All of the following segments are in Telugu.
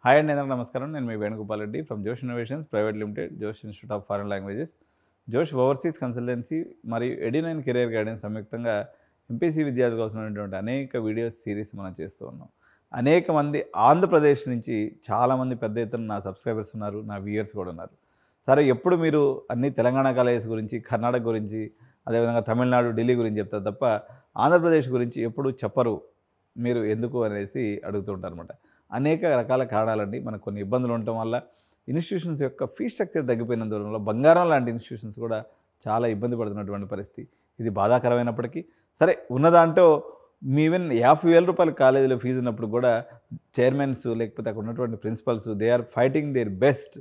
హాయ్ అండి, అందరికీ నమస్కారం. నేను మీ వేణుగోపాల్ రెడ్డి ఫ్రమ్ జోష్ ఇన్నోవేషన్స్ ప్రైవేట్ లిమిటెడ్, జోష్ ఇన్స్టిట్యూట్ ఆఫ్ ఫారెన్ లాంగ్వేజెస్, జోష్ ఓవర్సీస్ కన్సల్టెన్సీ మరియు ఎడి9 కెరియర్ గైడెన్స్ సంయుక్తంగా ఎంపీసీ విద్యార్థులకు అవసరమైనటువంటి అనేక వీడియోస్ సిరీస్ మనం చేస్తూ ఉన్నాం. అనేక మంది ఆంధ్రప్రదేశ్ నుంచి చాలామంది పెద్ద ఎత్తున నా సబ్స్క్రైబర్స్ ఉన్నారు, నా వ్యూయర్స్ కూడా ఉన్నారు. సరే, ఎప్పుడు మీరు అన్ని తెలంగాణ కాలేజెస్ గురించి, కర్ణాటక గురించి, అదేవిధంగా తమిళనాడు, ఢిల్లీ గురించి చెప్తారు తప్ప ఆంధ్రప్రదేశ్ గురించి ఎప్పుడు చెప్పరు మీరు ఎందుకు అనేసి అడుగుతూ ఉంటారు అనమాట. అనేక రకాల కారణాలండి. మనకు కొన్ని ఇబ్బందులు ఉండటం వల్ల, ఇన్స్టిట్యూషన్స్ యొక్క ఫీ స్ట్రక్చర్ తగ్గిపోయినందువల్ల బంగారం లాంటి ఇన్స్టిట్యూషన్స్ కూడా చాలా ఇబ్బంది పడుతున్నటువంటి పరిస్థితి. ఇది బాధాకరమైనప్పటికీ సరే, ఉన్నదాంట్లో ఈవెన్ రూ. 50,000 కాలేజీలో ఫీజు ఉన్నప్పుడు కూడా చైర్మన్స్ లేకపోతే అక్కడ ఉన్నటువంటి principals they are fighting their best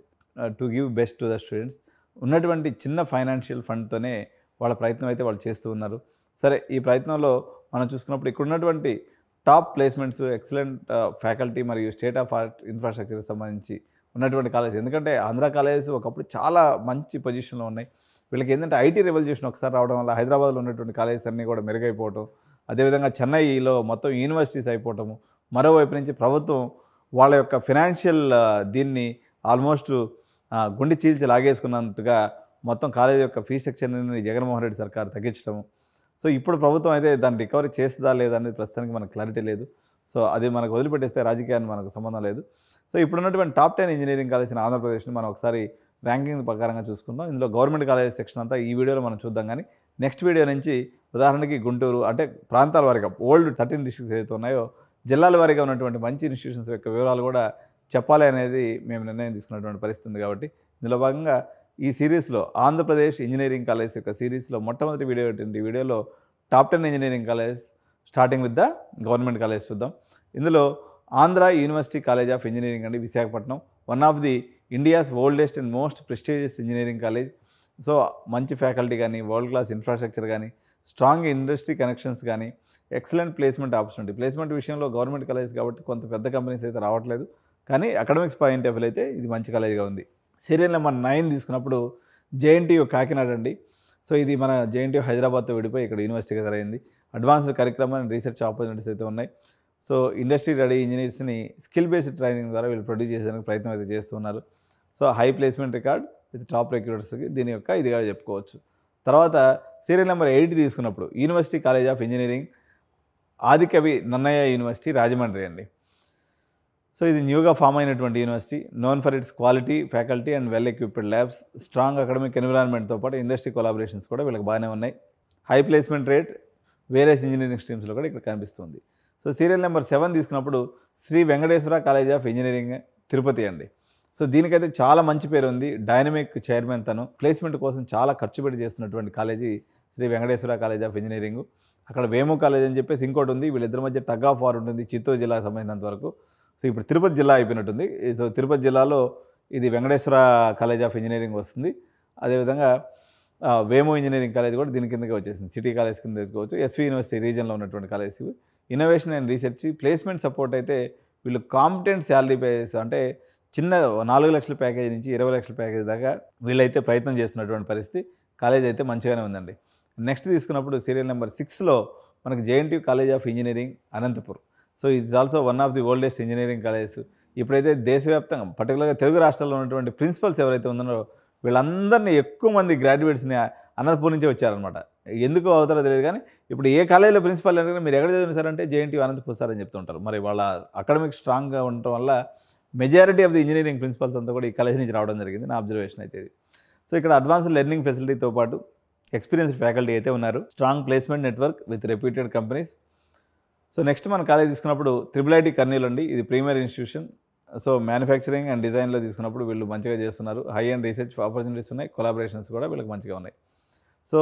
to give best to the students. ఉన్నటువంటి చిన్న ఫైనాన్షియల్ ఫండ్తోనే వాళ్ళ ప్రయత్నం అయితే వాళ్ళు చేస్తూ ఉన్నారు. సరే, ఈ ప్రయత్నంలో మనం చూసుకున్నప్పుడు ఇక్కడ ఉన్నటువంటి టాప్ ప్లేస్మెంట్స్, ఎక్సలెంట్ ఫ్యాకల్టీ మరియు స్టేట్ ఆఫ్ ఆర్ట్ ఇన్ఫ్రాస్ట్రక్చర్కి సంబంధించి ఉన్నటువంటి కాలేజ్. ఎందుకంటే ఆంధ్ర కాలేజెస్ ఒకప్పుడు చాలా మంచి పొజిషన్లో ఉన్నాయి. వీళ్ళకి ఏంటంటే ఐటీ రెవల్యూషన్ ఒకసారి రావడం వల్ల హైదరాబాద్లో ఉన్నటువంటి కాలేజెస్ అన్నీ కూడా మెరుగైపోవటం, అదేవిధంగా చెన్నైలో మొత్తం యూనివర్సిటీస్ అయిపోవటము, మరోవైపు నుంచి ప్రభుత్వం వాళ్ళ యొక్క ఫినాన్షియల్ దీన్ని ఆల్మోస్ట్ గుండె చీల్చి లాగేసుకున్నట్టుగా మొత్తం కాలేజ్ యొక్క ఫీ స్ట్రక్చర్ని జగన్మోహన్ రెడ్డి సర్కార్ తగ్గించడం. సో ఇప్పుడు ప్రభుత్వం అయితే దాన్ని రికవరీ చేస్తుందా లేదా అనేది ప్రస్తుతానికి మనకు క్లారిటీ లేదు. సో అది మనకు వదిలిపెట్టేస్తే రాజకీయాన్ని మనకు సంబంధం లేదు. సో ఇప్పుడున్నటువంటి టాప్ 10 ఇంజనీరింగ్ కాలేజ్ ఇన్ ఆంధ్రప్రదేశ్ని మనం ఒకసారి ర్యాంకింగ్ ప్రకారంగా చూసుకుందాం. ఇందులో గవర్నమెంట్ కాలేజ్ సెక్షన్ అంతా ఈ వీడియోలో మనం చూద్దాం. కానీ నెక్స్ట్ వీడియో నుంచి ఉదాహరణకి గుంటూరు అంటే ప్రాంతాల వారిగా ఓల్డ్ 13 డిస్ట్రిక్ట్స్ ఏదైతే ఉన్నాయో జిల్లాల వారీగా ఉన్నటువంటి మంచి ఇన్స్టిట్యూషన్స్ యొక్క వివరాలు కూడా చెప్పాలి అనేది మేము నిర్ణయం తీసుకున్నటువంటి పరిస్థితి ఉంది. కాబట్టి ఇందులో భాగంగా ఈ సిరీస్లో ఆంధ్రప్రదేశ్ ఇంజనీరింగ్ కాలేజ్ యొక్క సిరీస్లో మొట్టమొదటి వీడియో ఏంటంటే, ఈ వీడియోలో top 10 engineering college starting with the government college చూద్దాం. ఇందులో Andhra university college of engineering అండి, Visakhapatnam, one of the India's oldest and most prestigious engineering college. So మంచి ఫ్యాకల్టీ కానీ, వరల్డ్ క్లాస్ ఇన్ఫ్రాస్ట్రక్చర్ కానీ, స్ట్రాంగ్ ఇండస్ట్రీ కనెక్షన్స్ కానీ, ఎక్సలెంట్ ప్లేస్మెంట్ ఆపర్చునిటీ. ప్లేస్మెంట్ విషయంలో గవర్నమెంట్ కాలేజ్ కాబట్టి కొంత పెద్ద కంపెనీస్ అయితే రావట్లేదు, కానీ అకాడమిక్స్ పాయింట్ ఆఫ్ వ్యూ అయితే ఇది మంచి కాలేజ్గా ఉంది. సీరియల్ నెంబర్ 9 తీసుకున్నప్పుడు జేఎన్టీయూ కాకినాడ అండి. సో ఇది మన జేఎన్టీయూ హైదరాబాద్తో విడిపోయి ఇక్కడ యూనివర్సిటీగా జరిగింది. Advanced curriculum and research opportunities అయితే ఉన్నాయి. సో ఇండస్ట్రీ రెడీ ఇంజనీర్స్ని స్కిల్ బేస్డ్ ట్రైనింగ్ ద్వారా వీళ్ళు ప్రొడ్యూస్ చేసేందుకు ప్రయత్నం అయితే చేస్తున్నారు. So high placement record with top రిక్రూటర్స్కి దీని యొక్క ఇదిగా చెప్పుకోవచ్చు. తర్వాత సీరియల్ నెంబర్ 8 తీసుకున్నప్పుడు university college of engineering Adikavi Nannaya university Rajahmundry అండి. సో ఇది న్యూగా ఫామ్ అయినటువంటి university, known for its quality faculty and well equipped labs, strong academic ఎన్విరాన్మెంట్తో పాటు ఇండస్ట్రీ కొలాబరేషన్స్ కూడా వీళ్ళకి బాగానే ఉన్నాయి. High placement rate various engineering స్ట్రీమ్స్లో కూడా ఇక్కడ కనిపిస్తుంది. సో సీరియల్ నెంబర్ 7 తీసుకున్నప్పుడు Sri Venkateswara college of engineering Tirupati అండి. సో దీనికైతే చాలా మంచి పేరు ఉంది. డైనమిక్ చైర్మన్ తను, ప్లేస్మెంట్ కోసం చాలా ఖర్చు పెట్టి చేస్తున్నటువంటి college Shri Venkateswara college of engineering. అక్కడ వేము కాలేజ్ అని చెప్పేసి ఇంకోటి ఉంది. వీళ్ళిద్దరి మధ్య టగ్ ఆఫ్ వార్ ఉంటుంది చిత్తూరు జిల్లాకు సంబంధించినంత వరకు. సో ఇప్పుడు తిరుపతి జిల్లా అయిపోయినట్టుంది. సో తిరుపతి జిల్లాలో ఇది వెంకటేశ్వర కాలేజ్ ఆఫ్ ఇంజనీరింగ్ వస్తుంది. అదేవిధంగా వేమో ఇంజనీరింగ్ కాలేజ్ కూడా దీని కిందకే వచ్చేసింది, సిటీ కాలేజ్ కింద తెచ్చుకోవచ్చు. ఎస్వి యూనివర్సిటీ రీజన్లో ఉన్నటువంటి college. Innovation and research, placement support అయితే వీళ్ళు కాంపిటెంట్ శాలరీ పేస్ అంటే చిన్న 4 లక్షల ప్యాకేజ్ నుంచి 20 లక్షల ప్యాకేజ్ దాకా వీళ్ళైతే ప్రయత్నం చేస్తున్నటువంటి పరిస్థితి. కాలేజ్ అయితే మంచిగానే ఉందండి. నెక్స్ట్ తీసుకున్నప్పుడు సీరియల్ నెంబర్ 6లో మనకు JNTU college of engineering Anantapur. So it's also one of the oldest engineering colleges. ఇప్పుడైతే దేశవ్యాప్తంగా పర్టికులర్గా తెలుగు రాష్ట్రాల్లో ఉన్నటువంటి ప్రిన్సిపల్స్ ఎవరైతే ఉన్నారో వీళ్ళందరినీ ఎక్కువ మంది గ్రాడ్యుయేట్స్ని అనంతపూర్ నుంచే వచ్చారనమాట. ఎందుకు అవుతారో తెలియదు, కానీ ఇప్పుడు ఏ కాలేజీలో ప్రిన్సిపల్ అంటే మీరు ఎక్కడ చదివిన సార్ అంటే జేఎన్టీయూ అనంతపూర్ సార్ అని చెప్తుంటారు. మరి వాళ్ళ అకాడమిక్ స్ట్రాంగ్గా ఉండటం వల్ల majority of the engineering principals అంతా కూడా ఈ కాలేజ్ నుంచి రావడం జరిగింది, నా అబ్జర్వేషన్ అయితే ఇది. సో ఇక్కడ అడ్వాన్స్డ్ లెర్నింగ్ ఫెసిలిటీతో పాటు ఎక్స్పీరియన్స్డ్ ఫ్యాకల్టీ అయితే ఉన్నారు. Strong placement network with reputed companies. So next మన కాలేజ్ తీసుకున్నప్పుడు IIIT కర్నూలు అండి. ఇది premier institution. So manufacturing and డిజైన్లో తీసుకున్నప్పుడు వీళ్ళు మంచిగా చేస్తున్నారు. హై అండ్ రీసెర్చ్ ఆపర్చునిటీస్ ఉన్నాయి, కొలాబరేషన్స్ కూడా వీళ్ళకి మంచిగా ఉన్నాయి. సో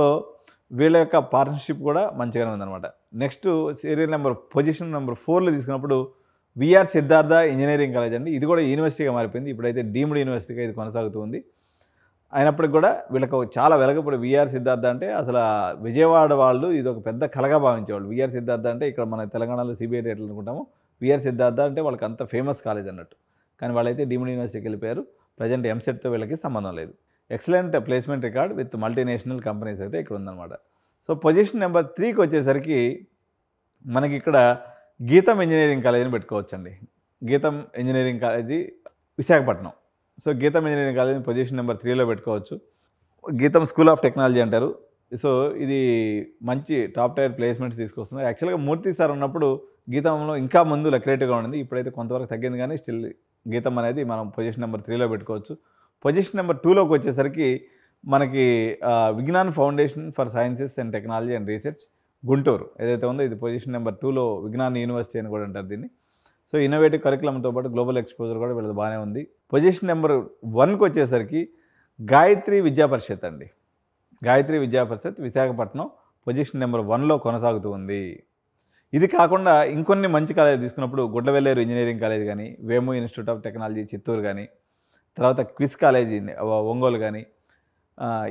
వీళ్ళ యొక్క పార్ట్నర్షిప్ కూడా మంచిగానే ఉందన్నమాట. నెక్స్ట్ సీరియల్ పొజిషన్ నెంబర్ 4లో తీసుకున్నప్పుడు విఆర్ సిద్ధార్థ ఇంజనీరింగ్ కాలేజ్ అండి. ఇది కూడా యూనివర్సిటీగా మారిపోయింది. ఇప్పుడైతే డీమ్డ్ యూనివర్సిటీగా ఇది కొనసాగుతుంది. అయినప్పటికి కూడా వీళ్ళకు చాలా వెలగప్పుడు విఆర్ సిద్ధార్థ అంటే అసలు విజయవాడ వాళ్ళు ఇది ఒక పెద్ద కలగా భావించేవాళ్ళు. విఆర్ సిద్ధార్థ అంటే ఇక్కడ మన తెలంగాణలో సిబిఐటి ఎట్లా అనుకుంటాము, విఆర్ సిద్ధార్థ అంటే వాళ్ళకి అంత ఫేమస్ కాలేజ్ అన్నట్టు. కానీ వాళ్ళైతే డీమ్డ్ యూనివర్సిటీకి వెళ్ళిపోయారు. ప్రజెంట్ ఎంసెట్తో వీళ్ళకి సంబంధం లేదు. Excellent placement record with multinational companies అయితే ఇక్కడ ఉందన్నమాట. సో పొజిషన్ నెంబర్ 3కి వచ్చేసరికి మనకి ఇక్కడ గీతం ఇంజనీరింగ్ కాలేజీని పెట్టుకోవచ్చండి. గీతం ఇంజనీరింగ్ కాలేజీ విశాఖపట్నం. సో గీతం ఇంజనీరింగ్ కాలేజీ పొజిషన్ నెంబర్ 3లో పెట్టుకోవచ్చు. గీతం స్కూల్ ఆఫ్ టెక్నాలజీ అంటారు. సో ఇది మంచి టాప్ టైర్ ప్లేస్మెంట్స్ తీసుకొస్తుంది. యాక్చువల్గా మూర్తి సార్ ఉన్నప్పుడు గీతంలో ఇంకా ముందు లక్రేటివ్గా ఉండింది. ఇప్పుడైతే కొంతవరకు తగ్గింది, కానీ స్టిల్ గీతం అనేది మనం పొజిషన్ నెంబర్ 3లో పెట్టుకోవచ్చు. పొజిషన్ నెంబర్ 2లోకి వచ్చేసరికి మనకి Vignan Foundation for Sciences and Technology and Research Guntur ఏదైతే ఉందో ఇది పొజిషన్ నెంబర్ 2లో విజ్ఞాన్ యూనివర్సిటీ అని కూడా అంటారు దీన్ని. సో ఇన్నోవేటివ్ కరికులంతో పాటు గ్లోబల్ ఎక్స్పోజర్ కూడా వీళ్ళది బాగానే ఉంది. పొజిషన్ నెంబర్ 1కి వచ్చేసరికి గాయత్రి విద్యా పరిషత్ అండి. గాయత్రి విద్యా పరిషత్ విశాఖపట్నం పొజిషన్ నెంబర్ 1లో కొనసాగుతూ ఉంది. ఇది కాకుండా ఇంకొన్ని మంచి కాలేజీ తీసుకున్నప్పుడు గుడ్లవెల్లేరు ఇంజనీరింగ్ కాలేజ్ కానీ, వేము ఇన్స్టిట్యూట్ ఆఫ్ టెక్నాలజీ చిత్తూరు కానీ, తర్వాత క్విజ్ కాలేజీ ఒంగోలు కానీ,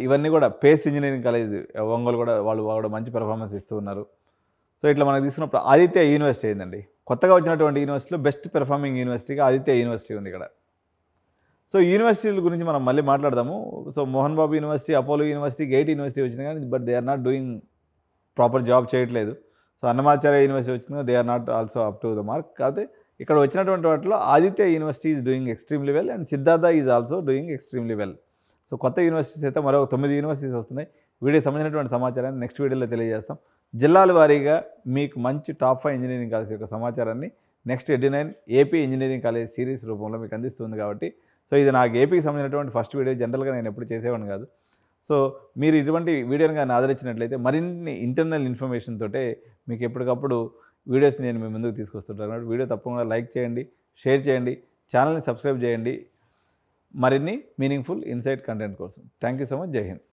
ఇవన్నీ కూడా పేస్ ఇంజనీరింగ్ కాలేజ్ ఒంగోలు కూడా వాళ్ళు మంచి పెర్ఫార్మెన్స్ ఇస్తూ ఉన్నారు. సో ఇట్లా మనకు తీసుకున్నప్పుడు ఆదిత్య యూనివర్సిటీ అయిందండి. కొత్తగా వచ్చినటువంటి యూనివర్సిటీలో బెస్ట్ పెర్ఫార్మింగ్ యూనివర్సిటీగా ఆదిత్య యూనివర్సిటీ ఉంది ఇక్కడ. సో యూనివర్సిటీల గురించి మనం మళ్ళీ మాట్లాడదాము. So Mohan Babu university, Apollo university, gate university వచ్చినాయి కానీ but they are not doing proper job చేయట్లేదు. సో అన్నమాచార్య యూనివర్సిటీ వచ్చింది, they are not also up to the mark. కాకపోతే ఇక్కడ వచ్చినటువంటి వాటిలో Aditya university is doing extremely well and Siddhartha is also doing extremely well. So కొత్త యూనివర్సిటీస్ అయితే మరో 9 యూనివర్సిటీస్ వస్తున్నాయి. వీడియోకి సంబంధించినటువంటి సమాచారాన్ని నెక్స్ట్ వీడియోలో తెలియజేస్తాం. జిల్లాల వారీగా మీకు మంచి టాప్ 5 ఇంజనీరింగ్ కాలేజ్ యొక్క సమాచారాన్ని నెక్స్ట్ ఎడ్యునైన్ ఏపీ ఇంజనీరింగ్ కాలేజ్ సిరీస్ రూపంలో మీకు అందిస్తుంది కాబట్టి, సో ఇది నాకు ఏపీకి సంబంధించినటువంటి ఫస్ట్ వీడియో. జనరల్గా నేను ఎప్పుడు చేసేవాడిని కాదు. సో మీరు ఇటువంటి వీడియోని కానీ ఆదరించినట్లయితే మరిన్ని ఇంటర్నల్ ఇన్ఫర్మేషన్ తోటే మీకు ఎప్పటికప్పుడు వీడియోస్ నేను మీ ముందుకు తీసుకొస్తుంటాను కాబట్టి వీడియో తప్పకుండా లైక్ చేయండి, షేర్ చేయండి, ఛానల్ని సబ్స్క్రైబ్ చేయండి మరిన్ని మీనింగ్ఫుల్ ఇన్సైట్ కంటెంట్ కోసం. Thank you so much. జై హింద్.